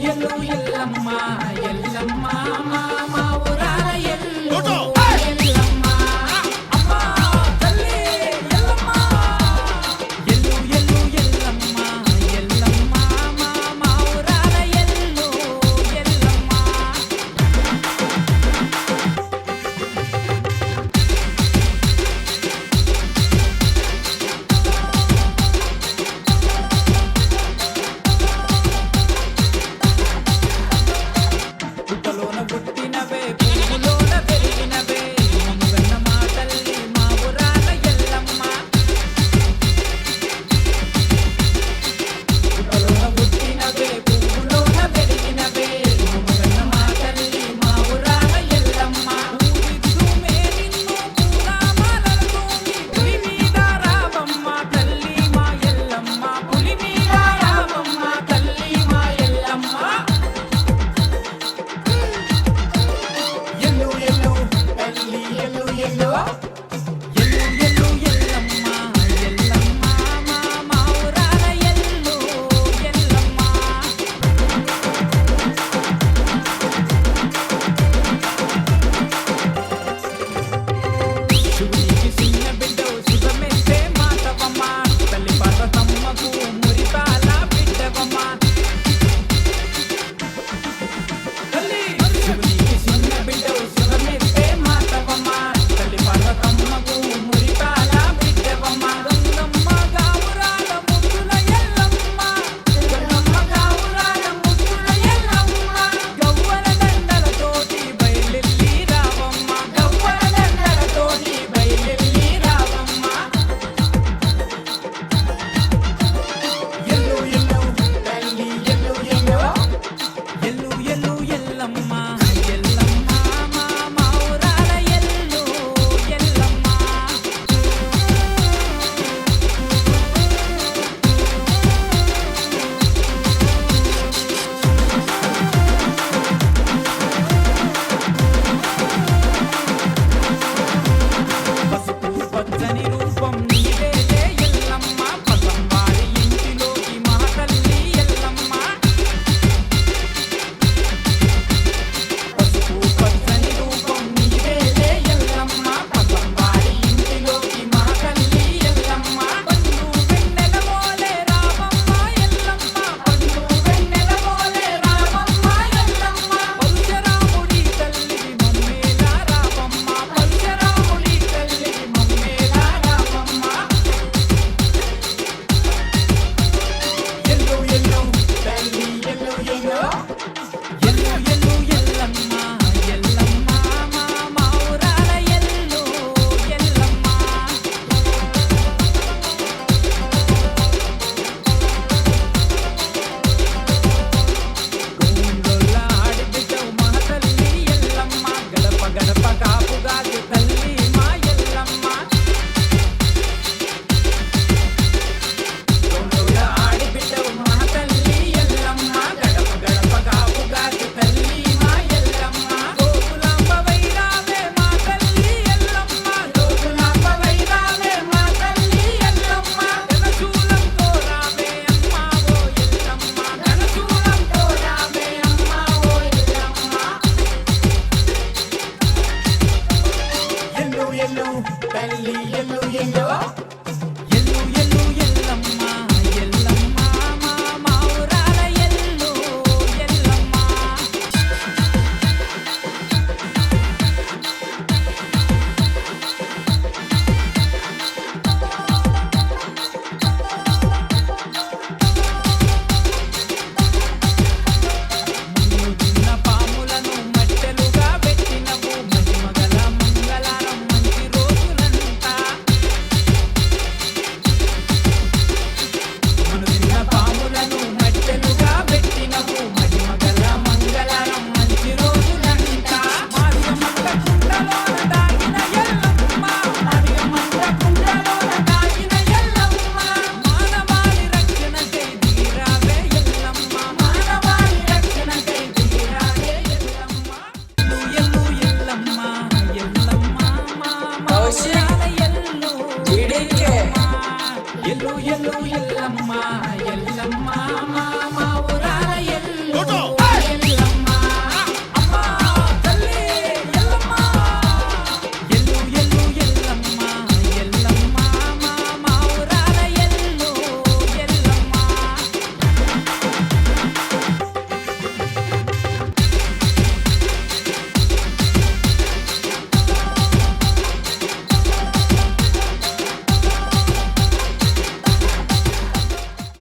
ఎల్లు ఎల్లమ్మ ఎల్లమ్మ మా ఊరాల ఎల్లు ఎల్లమ్మ అమ్మ తల్లి ఎల్లమ్మ ఎల్లు ఎల్లు ఎల్లమ్మ ఎల్లమ్మ మా ఊరాల ఎల్లు ఎల్లమ్మ పుట్టలోన పుట్టినవే పువ్వులోన పెరిగినవే మమ్మగన్న మా తల్లి మా ఊరాల ఎల్లమ్మ పుట్టలోన పుట్టినవే పువ్వులోన పెరిగినవే మమ్మగన్న మా తల్లి మా ఊరాల ఎల్లమ్మ ఊరిద్దు మేనిన్ను పూలమాలలతోని పులి మీద రావమ్మ తల్లి మా ఎల్లమ్మ పులి మీద రావమ్మ తల్లి మా ఎల్లమ్మ ఎల్లు ఎల్లు తల్లి ఎల్లు ఎల్లు ఎల్లు ఎల్లు ఎల్లమ్మ ఎల్లమ్మ మా ఊరాల ఎల్లు ఎల్లమ్మ శివునికి చిన్న బిడ్డవు శివమెత్తే మాతవమ్మ తల్లి పార్వతమ్మకు మురిపాల బిడ్డవమ్మ తల్లి శివునికి చిన్న బిడ్డవు శివమెత్తే మాతవమ్మ తల్లి పార్వతమ్మకు మురిపాల బిడ్డవమ్మ గంగమ్మ గావురాల ముద్దుల ఎల్లమ్మ గంగమ్మ గావురాల ముద్దుల ఎల్లమ్మ గవ్వల దండలతోటి బయలెల్లి రావమ్మ గవ్వల దండలతోటి బయలెల్లి రావమ్మ ఎల్లు ఎల్లు తల్లి ఎల్లు ఎల్లు ఎల్లు ఎల్లు ఎల్లమ్మ ఎల్లమ్మ మా ఊరాల ఎల్లు ఎల్లమ్మ పసుపు పచ్చని రూపం నీవేలే ఎల్లమ్మ పసంవారి ఇంటిలోకి మా తల్లి ఎల్లమ్మ పసుపు పచ్చని రూపం నీవేలే ఎల్లమ్మ పసంవారి ఇంటిలోకి మా తల్లి ఎల్లమ్మ పండు వెన్నెల మోలే రావమ్మ ఎల్లమ్మ పండు వెన్నెల మోలే రావమ్మ ఎల్లమ్మ పరశురాముడి తల్లివి మమ్మేలా రావమ్మ పరశురాముడి తల్లివి మమ్మేలా రావమ్మ ఎల్లు ఎల్లు తల్లి ఎల్లు ఎల్లు ఎల్లు ఎల్లు ఎల్లమ్మ ఎల్లమ్మ మా ఊరాల ఎల్లు ఎల్లమ్మ గోండొల్ల ఆడిబిడ్డవు మా తల్లి ఎల్లమ్మ గడప గడప కాపుగాది తల్లి మా ఎల్లమ్మ గోండొల్ల ఆడిబిడ్డవు మా తల్లి ఎల్లమ్మ గడప గడప కాపుగాది తల్లి మా ఎల్లమ్మ గోకులాంబ వైరావే మా తల్లి ఎల్లమ్మ గోకులాంబ వైరావే మా తల్లి ఎల్లమ్మ ఘనశూలంతో రావే అమ్మ ఓ ఎల్లమ్మ ఘనశూలంతో రావే అమ్మ ఓ ఎల్లమ్మ ఎల్లు ఎల్లు తల్లి ఎల్లు ఎల్లు ఎల్లు ఎల్లు ఎల్లమ్మ ఎల్లమ్మ మా ఊరాల ఎల్లు ఎల్లమ్మ మున్నున్న పాములను మట్టెలుగా పెట్టినవు మహిమగల మంగళారం మంచి రోజులంతా మునున్న పాములను మట్టెలుగా పెట్టినవు మహిమగల మంగళారం మంచి రోజులంతా మార్గమంత కుండలోన దాగిన ఎల్లమ్మ మార్గమంత కుండలోన దాగిన ఎల్లమ్మ మానవాళి రక్షణ చేయి రావే ఎల్లమ్మ మానవాళి రక్షణ చేయి రావే ఎల్లమ్మ ఎల్లు ఎల్లమ్మ ఎల్లమ్మ మా ఊరాల ఎల్లు ఎల్లు ఎల్లు ఎల్లమ్మ